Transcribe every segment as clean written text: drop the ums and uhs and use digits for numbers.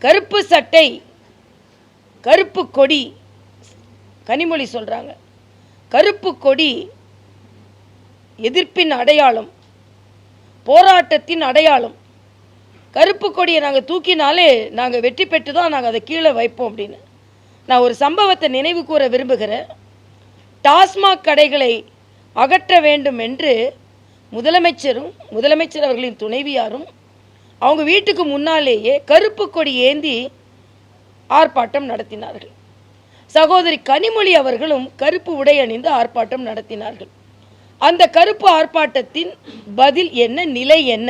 கருப்பு சட்டை, கருப்பு கொடி, கனிமொழி சொல்றாங்க கருப்பு கொடி எதிர்ப்பின் அடையாளம், போராட்டத்தின் அடையாளம். கருப்பு கொடியை நாங்கள் தூக்கினாலே நாங்கள் வெற்றி பெற்று தான் நாங்கள் அதை கீழே வைப்போம் அப்படின்னு. நான் ஒரு சம்பவத்தை நினைவு கூற விரும்புகிறேன். டாஸ்மாக் கடைகளை அகற்ற வேண்டும் என்று முதலமைச்சர் அவர்களின் துணைவியாரும் அவங்க வீட்டுக்கு முன்னாலேயே கருப்பு கொடி ஏந்தி ஆர்ப்பாட்டம் நடத்தினார்கள். சகோதரி கனிமொழி அவர்களும் கருப்பு உடை அணிந்து ஆர்ப்பாட்டம் நடத்தினார்கள். அந்த கருப்பு ஆர்ப்பாட்டத்தின் பதில் என்ன, நிலை என்ன?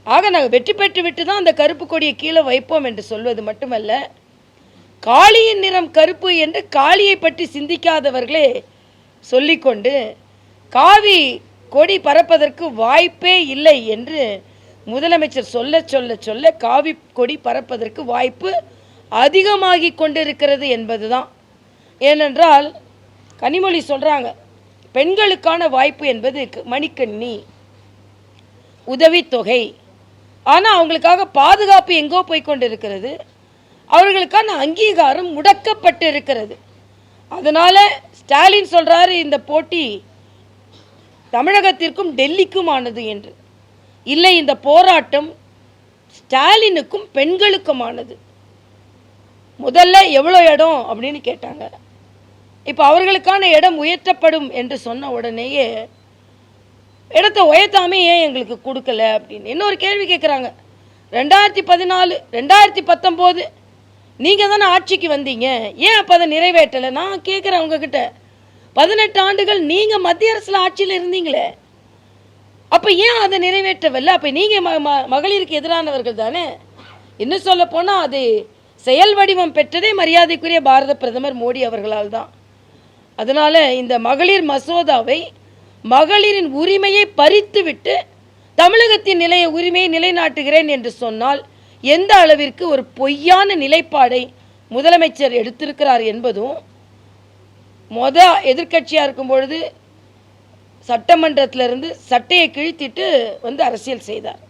ஆக நாங்கள் வெற்றி பெற்று விட்டு தான் அந்த கருப்பு கொடியை கீழே வைப்போம் என்று சொல்வது மட்டுமல்ல, காளியின் நிறம் கருப்பு என்று காளியை பற்றி சிந்திக்காதவர்களே சொல்லிக்கொண்டு காவி கொடி பறப்பதற்கு வாய்ப்பே இல்லை என்று முதலமைச்சர் சொல்ல சொல்ல சொல்ல காவி கொடி பறப்பதற்கு வாய்ப்பு அதிகமாகி கொண்டிருக்கிறது என்பதுதான். ஏனென்றால் கனிமொழி சொல்றாங்க பெண்களுக்கான வாய்ப்பு என்பது மணிக்கண்ணி, உதவித்தொகை. ஆனால் அவங்களுக்காக பாதுகாப்பு எங்கோ போய்கொண்டிருக்கிறது, அவர்களுக்கான அங்கீகாரம் முடக்கப்பட்டு இருக்கிறது. அதனால ஸ்டாலின் சொல்றாரு இந்த போட்டி தமிழகத்திற்கும் டெல்லிக்கும் ஆனது என்று. இல்லை, இந்த போராட்டம் ஸ்டாலினுக்கும் பெண்களுக்குமானது. முதல்ல எவ்வளோ இடம் அப்படின்னு கேட்டாங்க. இப்போ அவர்களுக்கான இடம் உயர்த்தப்படும் என்று சொன்ன உடனேயே இடத்தை உயர்த்தாமே ஏன் எங்களுக்கு கொடுக்கல அப்படின்னு இன்னொரு கேள்வி கேட்குறாங்க. 2014 2019 நீங்கள் தானே ஆட்சிக்கு வந்தீங்க, ஏன் அப்போ அதை நிறைவேற்றலை? நான் கேட்குறேன் உங்ககிட்ட, 18 ஆண்டுகள் நீங்கள் மத்திய அரசில் ஆட்சியில் இருந்தீங்களே, அப்போ ஏன் அதை நிறைவேற்றவில்லை? அப்போ நீங்கள் மகளிருக்கு எதிரானவர்கள் தானே. இன்னும் சொல்ல போனால் அது செயல் வடிவம் பெற்றதே மரியாதைக்குரிய பாரத பிரதமர் மோடி அவர்களால் தான். அதனால் இந்த மகளிர் மசோதாவை மகளிரின் உரிமையை பறித்துவிட்டு தமிழகத்தின் உரிமையை நிலைநாட்டுகிறேன் என்று சொன்னால் எந்த அளவிற்கு ஒரு பொய்யான நிலைப்பாடை முதலமைச்சர் எடுத்திருக்கிறார் என்பதும், எதிர்க்கட்சியாக இருக்கும் பொழுது சட்டமன்றத்திலிருந்து சட்டையை கிழித்திட்டு வந்து அரசியல் செய்தார்.